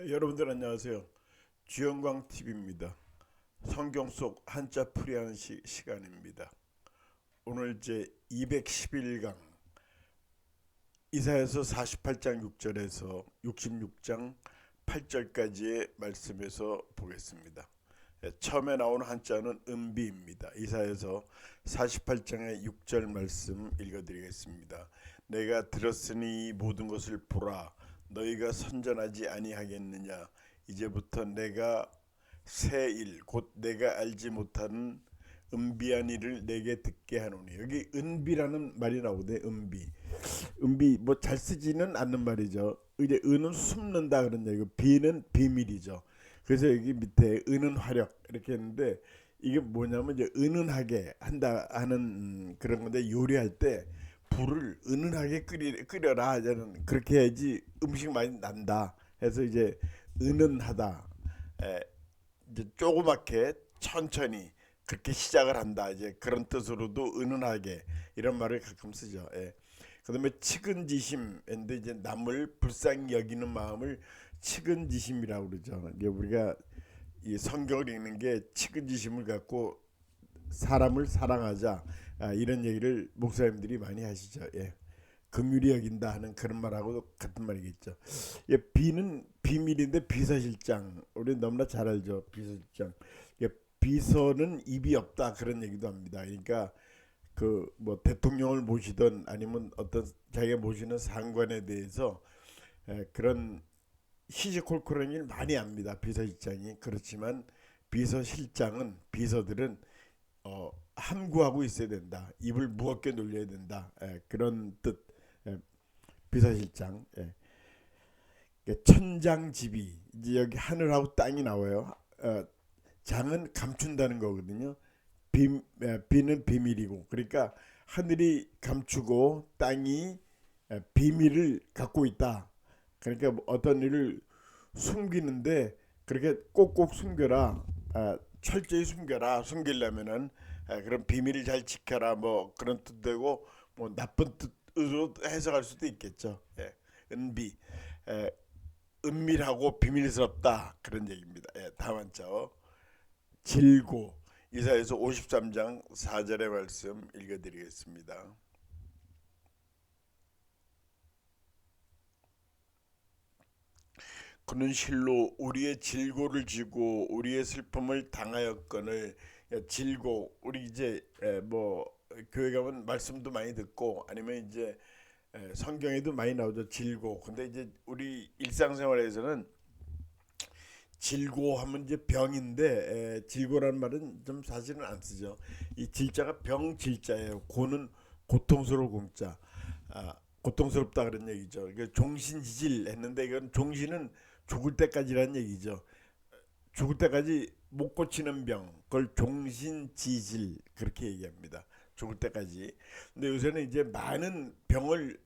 여러분들 안녕하세요. 주영광 TV입니다. 성경 속 한자 풀이하는 시간입니다. 오늘 제 211강 이사야서 48장 6절에서 66장 8절까지의 말씀에서 보겠습니다. 처음에 나오는 한자는 은비입니다. 이사야서 48장의 6절 말씀 읽어드리겠습니다. 내가 들었으니 모든 것을 보라. 너희가 선전하지 아니하겠느냐. 이제부터 내가 새 일 곧 내가 알지 못하는 은비한 일을 내게 듣게 하노니. 여기 은비라는 말이 나오대. 은비 뭐 잘 쓰지는 않는 말이죠. 이제 은은 숨는다 그런 얘기고 비는 비밀이죠. 그래서 여기 밑에 은은 화력 이렇게 했는데 이게 뭐냐면 이제 은은하게 한다 하는 그런 건데, 요리할 때 불을 은은하게 끓여라. 저는 그렇게 해야지 음식 많이 난다 해서 이제 은은하다. 에, 이제 조그맣게 천천히 그렇게 시작을 한다. 이제 그런 뜻으로도 은은하게 이런 말을 가끔 쓰죠. 예. 그다음에 측은지심인데 이제 남을 불쌍히 여기는 마음을 측은지심이라고 그러죠. 이게 우리가 이 성경을 읽는 게 측은지심을 갖고 사람을 사랑하자, 이런 얘기를 목사님들이 많이 하시죠. 예. 긍휼히 여긴다 하는 그런 말하고 같은 말이겠죠. 예, 비는 비밀인데 비서실장 우리 너무나 잘 알죠. 비서실장. 예, 비서는 입이 없다 그런 얘기도 합니다. 그러니까 그 뭐 대통령을 모시던 아니면 어떤 자기가 모시는 상관에 대해서 그런 시시콜콜한 일 많이 합니다. 비서실장이. 그렇지만 비서실장은 비서들은 함구하고 있어야 된다. 입을 무겁게 놀려야 된다. 그런 뜻. 비서실장. 천장지비. 이제 여기 하늘하고 땅이 나와요. 장은 감춘다는 거거든요. 비는 비밀이고, 그러니까 하늘이 감추고 땅이 비밀을 갖고 있다. 그러니까 어떤 일을 숨기는데 그렇게 꼭꼭 숨겨라. 철저히 숨겨라. 숨기려면은 그런 비밀을 잘 지켜라. 뭐 그런 뜻되고, 뭐 나쁜 뜻으로 해석할 수도 있겠죠. 예. 은비, 에, 은밀하고 비밀스럽다 그런 얘기입니다. 예, 다음 한자 질고. 이사야서 53장 4절의 말씀 읽어드리겠습니다. 그는 실로 우리의 질고를 지고 우리의 슬픔을 당하였거늘. 질고, 우리 이제 뭐 교회 가면 말씀도 많이 듣고 아니면 이제 성경에도 많이 나오죠. 질고. 근데 이제 우리 일상생활에서는 질고하면 이제 병인데, 질고라는 말은 좀 사실은 안 쓰죠. 이 질자가 병질자예요. 고는 고통스러울 공자. 고통스럽다 그런 얘기죠. 그러니까 종신지질 했는데 이건 종신은 죽을 때까지라는 얘기죠. 죽을 때까지 못 고치는 병, 그걸 종신지질 그렇게 얘기합니다. 죽을 때까지. 근데 요새는 이제 많은 병을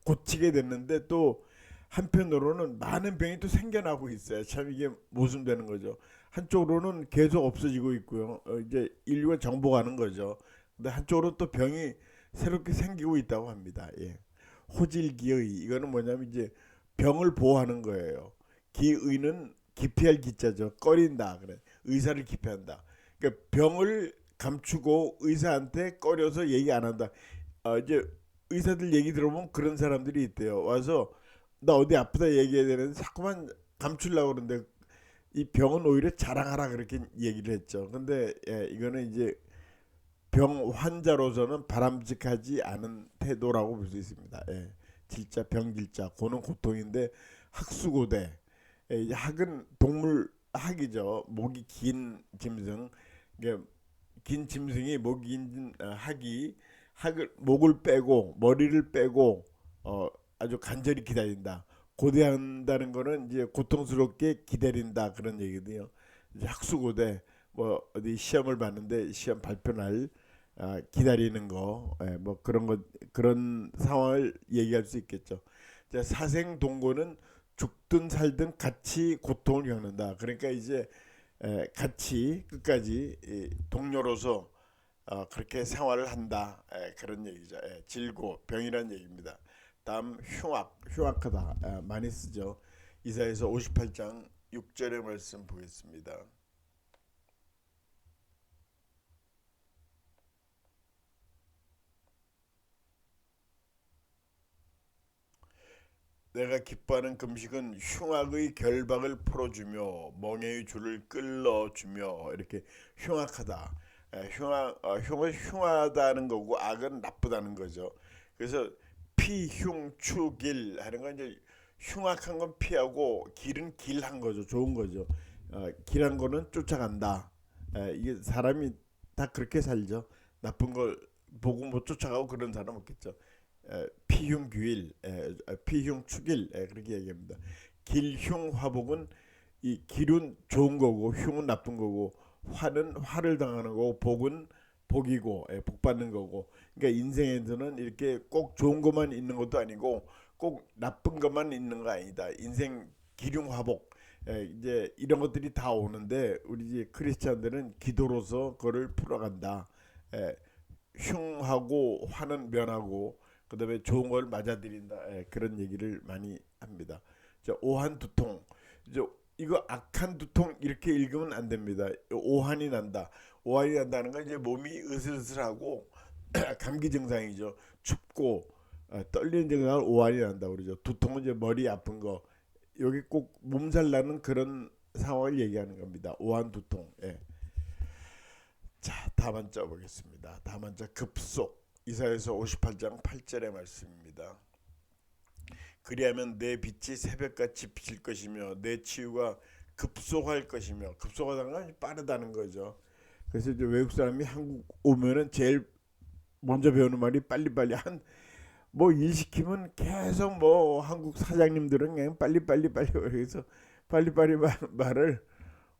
고치게 됐는데 또 한편으로는 많은 병이 또 생겨나고 있어요. 참 이게 모순되는 거죠. 한쪽으로는 계속 없어지고 있고요. 이제 인류가 정복하는 거죠. 근데 한쪽으로 또 병이 새롭게 생기고 있다고 합니다. 예. 호질기의, 이거는 뭐냐면 이제 병을 보호하는 거예요. 기의는 기피할 기자죠. 꺼린다 그래. 의사를 기피한다. 그러니까 병을 감추고 의사한테 꺼려서 얘기 안 한다. 이제 의사들 얘기 들어보면 그런 사람들이 있대요. 와서 나 어디 아프다 얘기해야 되는데 자꾸만 감추려고 그러는데 이 병은 오히려 자랑하라 그렇게 얘기를 했죠. 근데 이거는 이제 병 환자로서는 바람직하지 않은 태도라고 볼 수 있습니다. 질자 병질자 고는 고통인데 학수고대. 이제 학은 동물 학이죠. 목이 긴 짐승. 이게 긴 짐승이 목이 긴 학을 목을 빼고 머리를 빼고 아주 간절히 기다린다. 고대한다는 거는 이제 고통스럽게 기다린다 그런 얘기거든요. 이제 학수고대, 뭐 어디 시험을 봤는데 시험 발표날 기다리는 거, 뭐 그런 것, 그런 상황을 얘기할 수 있겠죠. 자, 사생동거는 죽든 살든 같이 고통을 겪는다. 그러니까 이제 같이 끝까지 동료로서 그렇게 생활을 한다. 그런 얘기죠. 질고 병이라는 얘기입니다. 다음 흉악하다. 많이 쓰죠. 이사야서 58장 6절의 말씀 보겠습니다. 내가 기뻐하는 금식은 흉악의 결박을 풀어주며 멍에의 줄을 끌어주며. 이렇게 흉악하다. 흉은 흉하다는 거고 악은 나쁘다는 거죠. 그래서 피흉추길 하는 건 이제 흉악한 건 피하고 길은 길한 거죠. 좋은 거죠. 길한 거는 쫓아간다. 이게 사람이 다 그렇게 살죠. 나쁜 걸 보고 못 쫓아가고 그런 사람 없겠죠. 피흉규일, 피흉축일, 그렇게 얘기합니다. 길흉화복은 이 길은 좋은 거고 흉은 나쁜 거고 화는 화를 당하는 거고 복은 복이고, 복 받는 거고. 그러니까 인생에서는 이렇게 꼭 좋은 것만 있는 것도 아니고 꼭 나쁜 것만 있는 거 아니다. 인생 기륭화복, 이제 이런 것들이 다 오는데 우리 이제 크리스찬들은 기도로서 그거를 풀어간다. 에, 흉하고 화는 면하고 그다음에 좋은 걸 맞아들인다. 그런 얘기를 많이 합니다. 자, 오한 두통. 이제 이거 악한 두통 이렇게 읽으면 안 됩니다. 오한이 난다. 오한이 난다는 건 이제 몸이 으슬으슬하고 감기 증상이죠. 춥고 떨리는 증상을 오한이 난다 그러죠. 두통은 이제 머리 아픈 거. 여기 꼭 몸살 나는 그런 상황을 얘기하는 겁니다. 오한 두통. 예. 자, 다음 한자 보겠습니다. 다음 한자 급속. 이사야서 58장 8절의 말씀입니다. 그리하면 내 빛이 새벽같이 비칠 것이며 내 치유가 급속할 것이며. 급속하다는 건 빠르다는 거죠. 그래서 이제 외국 사람이 한국 오면은 제일 먼저 배우는 말이 빨리빨리. 한 뭐 일 시키면 계속 뭐 한국 사장님들은 그냥 빨리빨리 그래서 빨리빨리 말을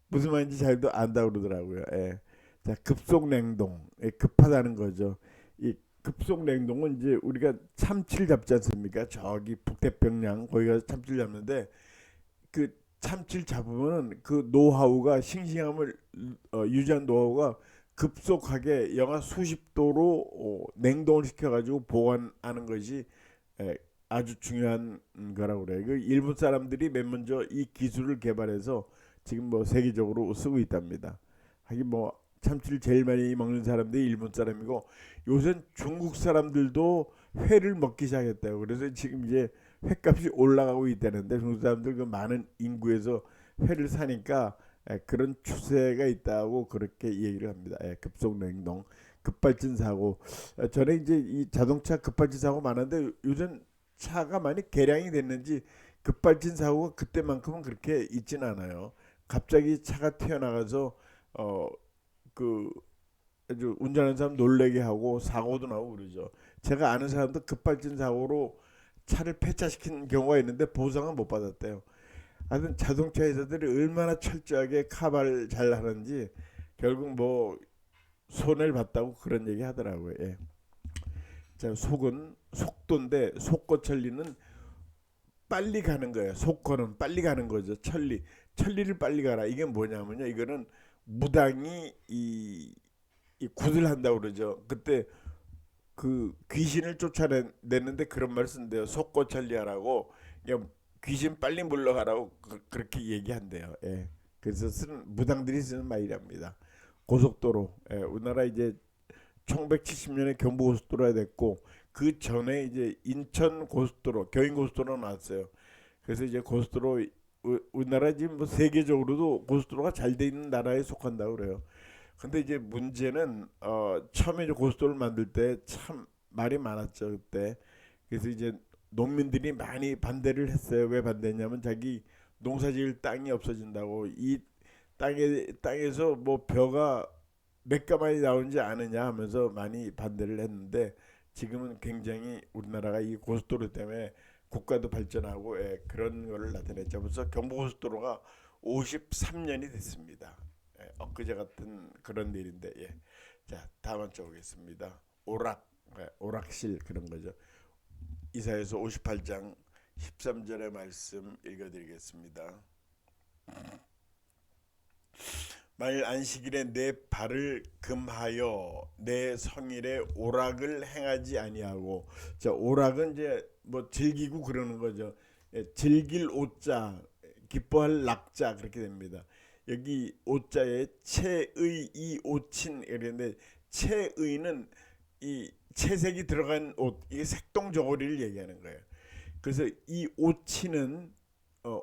무슨 말인지 잘도 안다 그러더라고요. 예. 자, 급속 냉동. 예, 급하다는 거죠. 이 급속 냉동은 이제 우리가 참치를 잡지 않습니까? 저기 북태평양 거기 가서 참치를 잡는데 그 참치를 잡으면은 그 노하우가 싱싱함을 유지한 노하우가 급속하게 영하 수십 도로 냉동을 시켜가지고 보관하는 것이 에, 아주 중요한 거라고 그래요. 그 일본 사람들이 맨 먼저 이 기술을 개발해서 지금 뭐 세계적으로 쓰고 있답니다. 하긴 뭐 참치를 제일 많이 먹는 사람들이 일본 사람이고 요새 중국 사람들도 회를 먹기 시작했대요. 그래서 지금 이제 횟값이 올라가고 있다는데 중국 사람들 그 많은 인구에서 회를 사니까 그런 추세가 있다고 그렇게 얘기를 합니다. 급속 냉동, 급발진 사고. 전에 이제 이 자동차 급발진 사고 많은데 요즘 차가 많이 개량이 됐는지 급발진 사고가 그때만큼은 그렇게 있진 않아요. 갑자기 차가 튀어나가서 어 그 아주 운전하는 사람 놀래게 하고 사고도 나고 그러죠. 제가 아는 사람도 급발진 사고로 차를 폐차시킨 경우가 있는데 보상은 못 받았대요. 하여튼 자동차 회사들이 얼마나 철저하게 카바를 잘 하는지 결국 뭐 손해를 봤다고 그런 얘기 하더라고요. 예. 자, 속은 속도인데 속고천리는 빨리 가는 거예요. 속고는 빨리 가는 거죠. 천리를 빨리 가라. 이게 뭐냐면요. 이거는 무당이 이 굿을 한다고 그러죠. 그때 그 귀신을 쫓아내는데 그런 말 쓴대요. 속고천리하라고. 그냥 귀신 빨리 물러가라고 그렇게 얘기한대요. 예. 그래서 쓰는 무당들이 쓰는 말이랍니다. 고속도로. 예. 우리나라 이제 1970년에 경부고속도로가 됐고 그 전에 이제 인천 고속도로, 경인 고속도로가 나왔어요. 그래서 이제 고속도로 우리나라 지금 뭐 세계적으로도 고속도로가 잘 돼 있는 나라에 속한다고 그래요. 근데 이제 문제는 처음에 이제 고속도로를 만들 때 참 말이 많았죠 그때. 그래서 이제 농민들이 많이 반대를 했어요. 왜 반대했냐면 자기 농사지을 땅이 없어진다고. 이 땅에서 뭐 벼가 몇 가마니 나오는지 아느냐 하면서 많이 반대를 했는데 지금은 굉장히 우리나라가 이 고속도로 때문에 국가도 발전하고 그런 거를 나타냈죠. 벌써 경부고속도로가 53년이 됐습니다. 엊그제 같은 그런 일인데. 예. 자, 다음 한쪽 보겠습니다. 오락실 그런 거죠. 이사야서 58장 13절의 말씀 읽어드리겠습니다. 만일 안식일에 내 발을 금하여 내 성일에 오락을 행하지 아니하고. 자, 오락은 이제 뭐 즐기고 그러는 거죠. 즐길 오자. 기뻐할 낙자 그렇게 됩니다. 여기 오자에 채의 이 옷친 이랬는데 채의는 이 채색이 들어간 옷 이게 색동 저고리를 얘기하는 거예요. 그래서 이 옷치는 어,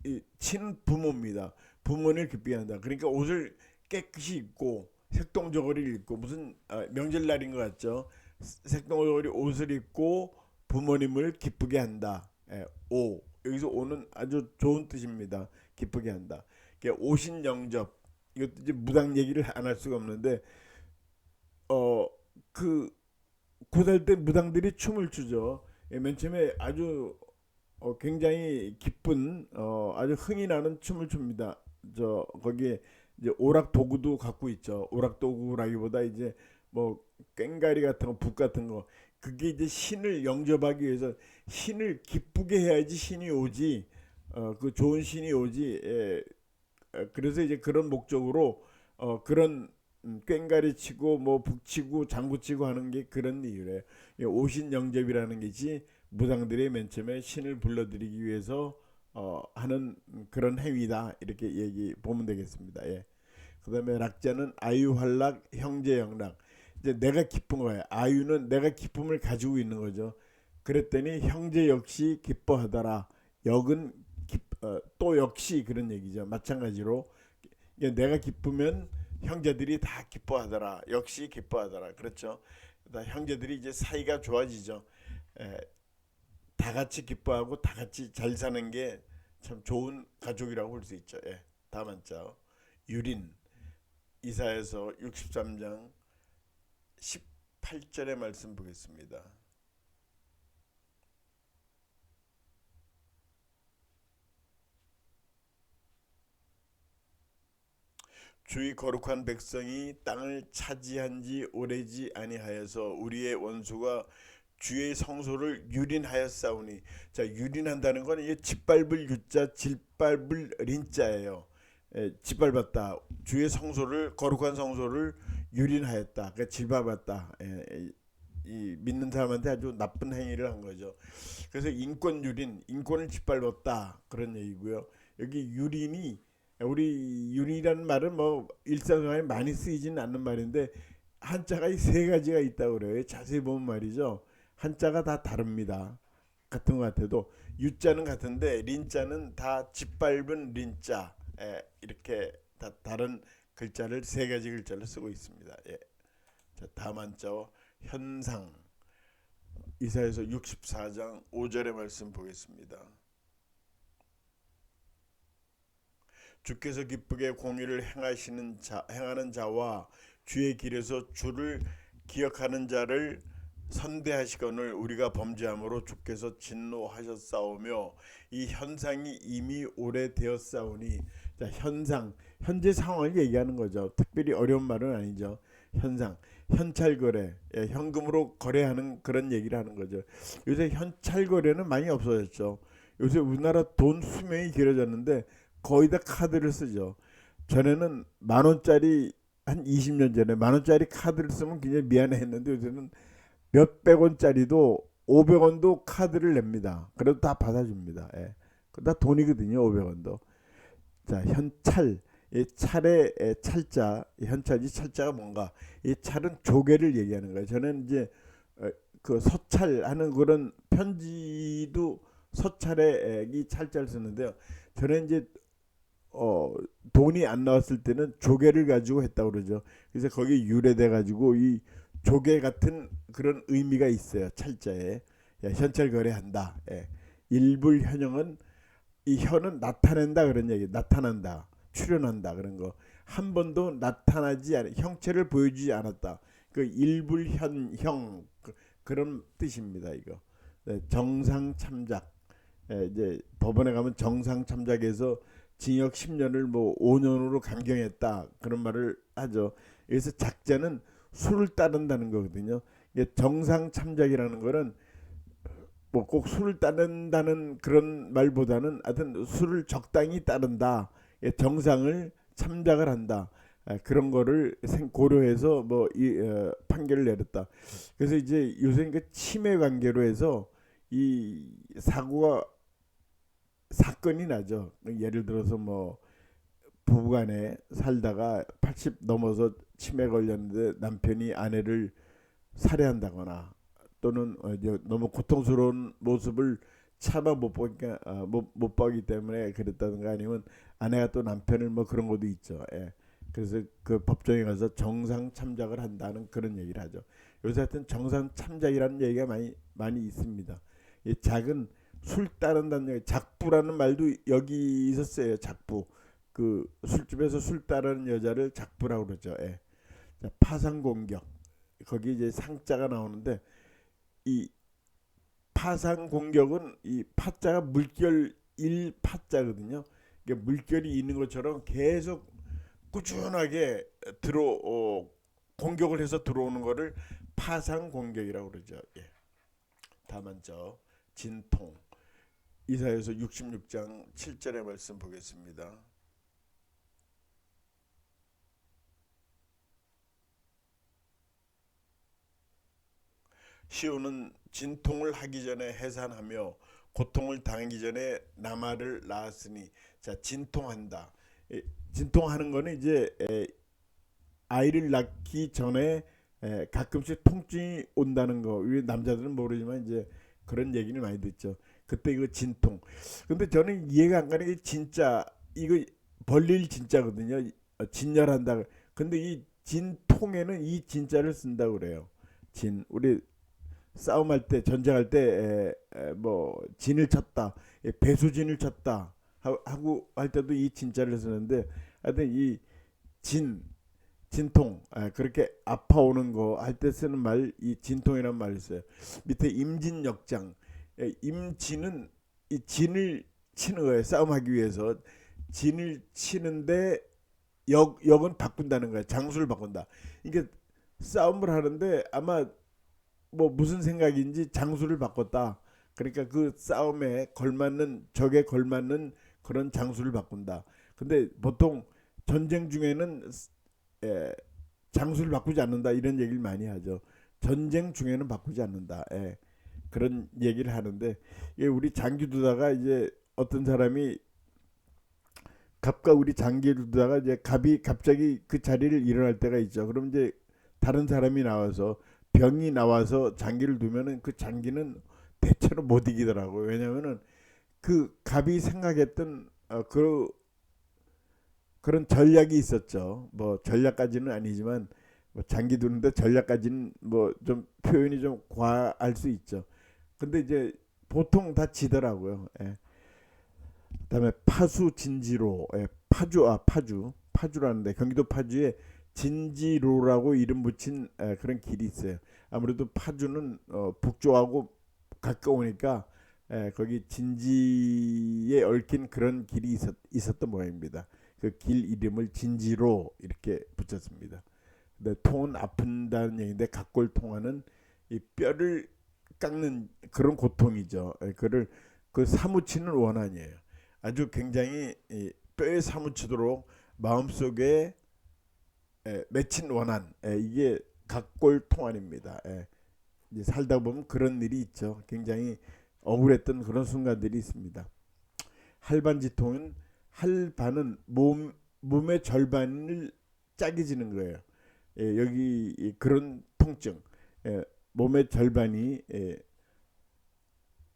이 친 부모입니다. 부모를 기쁘게 한다. 그러니까 옷을 깨끗이 입고 색동 저고리를 입고 무슨 명절날인 것 같죠. 색동 저고리 옷을 입고 부모님을 기쁘게 한다. 예, 오 여기서 오는 아주 좋은 뜻입니다. 기쁘게 한다. 오신영접 이것도 이제 무당 얘기를 안 할 수가 없는데 그 고살 때 무당들이 춤을 추죠. 예, 맨 처음에 아주 굉장히 기쁜 아주 흥이 나는 춤을 춥니다. 저 거기에 이제 오락 도구도 갖고 있죠. 오락 도구라기보다 이제 뭐 꽹가리 같은 거, 북 같은 거 그게 이제 신을 영접하기 위해서 신을 기쁘게 해야지 신이 오지. 그 좋은 신이 오지. 예, 그래서 이제 그런 목적으로 그런 꽹가리 치고 뭐 북치고 장구치고 하는 게 그런 이유래. 오신 영접이라는 것이 무당들이 맨 처음에 신을 불러들이기 위해서 하는 그런 행위다 이렇게 얘기 보면 되겠습니다. 예. 그다음에 락자는 아유활락 형제영락. 이제 내가 기쁜 거예요. 아유는 내가 기쁨을 가지고 있는 거죠. 그랬더니 형제 역시 기뻐하더라. 역은 또 역시 그런 얘기죠. 마찬가지로 내가 기쁘면 형제들이 다 기뻐하더라. 역시 기뻐하더라. 그렇죠. 형제들이 이제 사이가 좋아지죠. 에, 다 같이 기뻐하고 다 같이 잘 사는 게 참 좋은 가족이라고 볼 수 있죠. 예. 다음 한자 유린 이사야서 63장 18절의 말씀 보겠습니다. 주의 거룩한 백성이 땅을 차지한 지 오래지 아니하여서 우리의 원수가 주의 성소를 유린하였사오니. 자, 유린한다는 건 이게 짓밟을 유자 짓밟을 린자예요. 짓밟았다. 주의 성소를 거룩한 성소를 유린하였다. 그러니까 짓밟았다. 이 믿는 사람한테 아주 나쁜 행위를 한 거죠. 그래서 인권 유린, 인권을 짓밟았다 그런 얘기고요. 여기 유린이 우리 유린이라는 말은 뭐 일상생활에 많이 쓰이지는 않는 말인데 한자가 이 세 가지가 있다고 그래요. 자세히 보면 말이죠. 한자가 다 다릅니다. 같은 것 같아도 유자는 같은데 린자는 다 짓밟은 린자 이렇게 다 다른 글자를 세 가지 글자를 쓰고 있습니다. 예. 자, 다음 한자어 현상 이사야서 64장 5절의 말씀 보겠습니다. 주께서 기쁘게 공의를 행하는 자와 주의 길에서 주를 기억하는 자를 선대하시거늘 우리가 범죄함으로 주께서 진노하셨사오며 이 현상이 이미 오래되었사오니. 자, 현상 현재 상황을 얘기하는 거죠. 특별히 어려운 말은 아니죠. 현상 현찰거래 현금으로 거래하는 그런 얘기를 하는 거죠. 요새 현찰거래는 많이 없어졌죠. 요새 우리나라 돈 수명이 길어졌는데 거의 다 카드를 쓰죠. 전에는 만 원짜리 한 20년 전에 만 원짜리 카드를 쓰면 굉장히 미안했는데 요새는 몇백 원짜리도 500원도 카드를 냅니다. 그래도 다 받아줍니다. 예. 다 돈이거든요. 500원도. 자, 현찰. 이 찰의 찰자, 현찰이 찰자가 뭔가? 이 찰은 조개를 얘기하는 거예요. 저는 이제 그 서찰하는 그런 편지도 서찰에 이 찰자를 쓰는데요. 저는 이제 돈이 안 나왔을 때는 조개를 가지고 했다고 그러죠. 그래서 거기 유래돼 가지고 이 조개 같은 그런 의미가 있어요. 찰자에. 현찰 거래한다. 예. 일불 현형은 이 현은 나타낸다 그런 얘기. 나타난다. 출현한다 그런 거. 한 번도 나타나지 않은 형체를 보여주지 않았다. 그 일불 현형 그런 뜻입니다. 이거. 네, 정상 참작. 이제 법원에 가면 정상 참작에서 징역 10년을 뭐 5년으로 감경했다 그런 말을 하죠. 그래서 작자는 술을 따른다는 거거든요. 정상 참작이라는 거는 뭐 꼭 술을 따른다는 그런 말보다는 하여튼 술을 적당히 따른다. 정상을 참작을 한다. 그런 거를 고려해서 뭐 판결을 내렸다. 그래서 이제 요새 그 치매 관계로 해서 이 사고가 사건이 나죠. 예를 들어서 뭐 부부간에 살다가 80 넘어서 치매 걸렸는데 남편이 아내를 살해한다거나 또는 너무 고통스러운 모습을 차마 못 보니까 못 보기 때문에 그랬다든가 아니면 아내가 또 남편을 뭐 그런 것도 있죠. 예. 그래서 그 법정에 가서 정상 참작을 한다는 그런 얘기를 하죠. 요새 하여튼 정상 참작이라는 얘기가 많이 있습니다. 이 작은 술 따른다는 얘기, 작부라는 말도 여기 있었어요. 작부. 그 술집에서 술 따르는 여자를 작부라고 그러죠. 예. 자, 파상 공격. 거기 이제 상자가 나오는데 이 파상 공격은 이 파자가 물결 1파자거든요. 그러니까 물결이 있는 것처럼 계속 꾸준하게 공격을 해서 들어오는 거를 파상 공격이라고 그러죠. 예. 다만 저 진통 이사에서 66장 7절의 말씀 보겠습니다. 시온은 진통을 하기 전에 해산하며 고통을 당하기 전에 나마를 낳았으니. 자, 진통한다. 진통하는 거는 이제 아이를 낳기 전에 가끔씩 통증이 온다는 거. 남자들은 모르지만 이제 그런 얘기는 많이 듣죠. 그때 이거 진통. 근데 저는 이해가 안 가는 게 진짜 이거 벌릴 진짜거든요. 진열한다. 근데 이 진통에는 이 진짜를 쓴다고 그래요. 우리 싸움할 때 전쟁할 때 뭐 진을 쳤다, 배수진을 쳤다 하고 할 때도 이 진짜를 쓰는데 하여튼 이 진, 진통, 그렇게 아파오는 거 할 때 쓰는 말, 이 진통이라는 말을 써요. 밑에 임진역장, 임진은 이 진을 치는 거예요. 싸움하기 위해서 진을 치는데 역은 바꾼다는 거예요. 장수를 바꾼다. 이게 싸움을 하는데 아마 뭐 무슨 생각인지 장수를 바꿨다. 그러니까 그 싸움에 걸맞는 적에 걸맞는 그런 장수를 바꾼다. 근데 보통 전쟁 중에는 에, 장수를 바꾸지 않는다 이런 얘기를 많이 하죠. 전쟁 중에는 바꾸지 않는다. 그런 얘기를 하는데 이게 우리 장기 두다가 이제 어떤 사람이 갑과 우리 장기를 두다가 이제 갑이 갑자기 그 자리를 일어날 때가 있죠. 그럼 이제 다른 사람이 나와서 병이 나와서 장기를 두면은 그 장기는 대체로 못 이기더라고요. 왜냐면은 그 갑이 생각했던 그런 전략이 있었죠. 뭐 전략까지는 아니지만 뭐 장기 두는데 전략까지는 뭐 좀 표현이 좀 과할 수 있죠. 근데 이제 보통 다 지더라고요. 예. 그다음에 파수 진지로, 파주라는데 경기도 파주에 진지로라고 이름 붙인 그런 길이 있어요. 아무래도 파주는 북쪽하고 가까우니까 거기 진지에 얽힌 그런 길이 있었던 모양입니다. 그 길 이름을 진지로 이렇게 붙였습니다. 근데 통은 아픈다는 얘기인데 각골 통하는 이 뼈를 깎는 그런 고통이죠. 그를 그 사무치는 원한이에요. 아주 굉장히 뼈에 사무치도록 마음속에 맺힌 원한, 이게 각골통환입니다. 이제 살다 보면 그런 일이 있죠. 굉장히 억울했던 그런 순간들이 있습니다. 할반지통은 할반은 몸의 절반을 짜게 지는 거예요. 여기 그런 통증, 몸의 절반이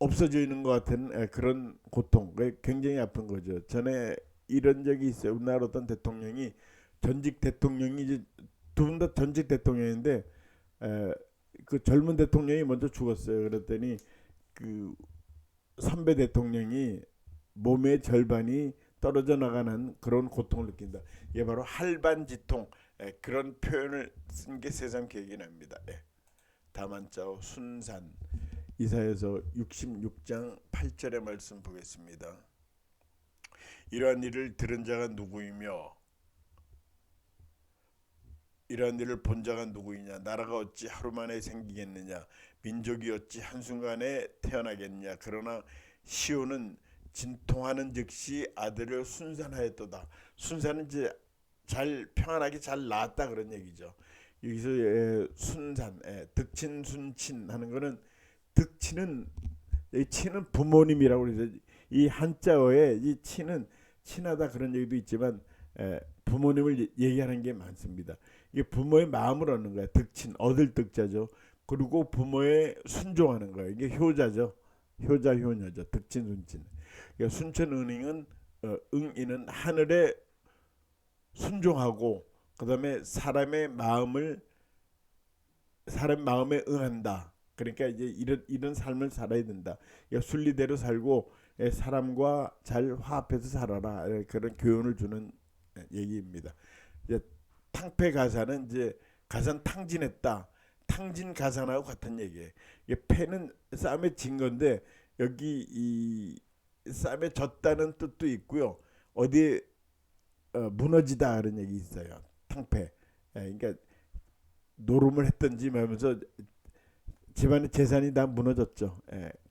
없어져 있는 것 같은 그런 고통, 굉장히 아픈 거죠. 전에 이런 적이 있어요. 우리나라 어떤 대통령이 전직 대통령이 이제 두 분 다 전직 대통령인데 그 젊은 대통령이 먼저 죽었어요. 그랬더니 그 선배 대통령이 몸의 절반이 떨어져 나가는 그런 고통을 느낀다. 이게 바로 할반지통, 그런 표현을 쓴 게 세상 기억이 납니다. 다만자 순산 이사에서 66장 8절의 말씀 보겠습니다. 이러한 일을 들은 자가 누구이며 이러한 일을 본 자가 누구이냐. 나라가 어찌 하루 만에 생기겠느냐. 민족이 어찌 한순간에 태어나겠느냐. 그러나 시온은 진통하는 즉시 아들을 순산하였도다. 순산은 이제 잘 평안하게 잘 낳았다 그런 얘기죠. 여기서 순산, 득친 순친 하는 거는 득친은 이 친은 부모님이라고 그래서 이 한자어에 이 친은 친하다 그런 얘기도 있지만 부모님을 얘기하는 게 많습니다. 이게 부모의 마음을 얻는 거야. 득친 얻을 득자죠. 그리고 부모에 순종하는 거예요. 이게 효자죠. 효자 효녀죠. 득친 순친. 그러니까 순천 은행은 응이는 하늘에 순종하고 그다음에 사람 마음에 응한다. 그러니까 이제 이런 삶을 살아야 된다. 그러니까 순리대로 살고 사람과 잘 화합해서 살아라. 그런 교훈을 주는 얘기입니다. 이제 탕패 가사는 이제 가산 탕진했다. 탕진 가산하고 같은 얘기예요. 이게 패는 싸움에 진 건데 여기 이 싸움에 졌다는 뜻도 있고요. 어디 무너지다 그런 얘기 있어요. 탕패. 그러니까 노름을 했든지 하면서 집안의 재산이 다 무너졌죠.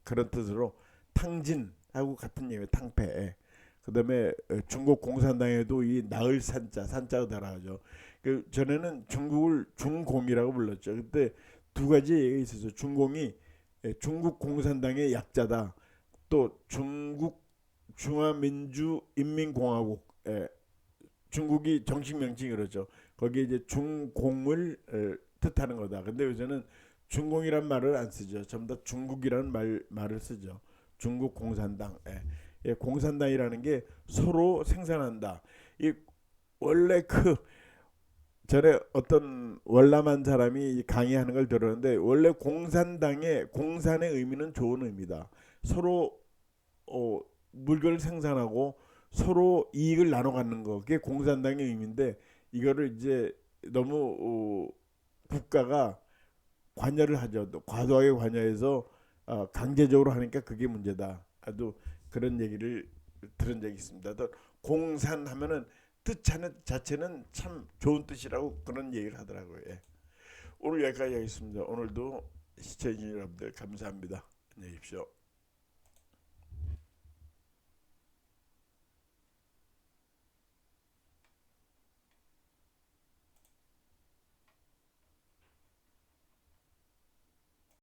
그런 뜻으로 탕진하고 같은 얘기예요. 탕패. 그다음에 중국 공산당에도 이 나을 산자가 달아가죠. 그 전에는 중국을 중공이라고 불렀죠. 그때 두 가지 얘기가 있었어요. 중공이 중국 공산당의 약자다. 또 중국 중화민주인민공화국 중국이 정식 명칭이 그렇죠. 거기에 이제 중공을 뜻하는 거다. 근데 요새는 중공이란 말을 안 쓰죠. 전부 다 중국이라는 말을 쓰죠. 중국 공산당. 공산당이라는 게 서로 생산한다. 이 원래 그 전에 어떤 월남한 사람이 강의하는 걸 들었는데 원래 공산의 의미는 좋은 의미다. 서로 어, 물건을 생산하고 서로 이익을 나눠 갖는 거. 그게 공산당의 의미인데 이거를 이제 너무 국가가 관여를 하죠. 과도하게 관여해서 강제적으로 하니까 그게 문제다. 아주 그런 얘기를 들은 적이 있습니다. 또 공산하면은 뜻 자체는 참 좋은 뜻이라고 그런 얘기를 하더라고요. 오늘 여기까지 하겠습니다. 오늘도 시청해주신 여러분들 감사합니다. 안녕히 계십시오.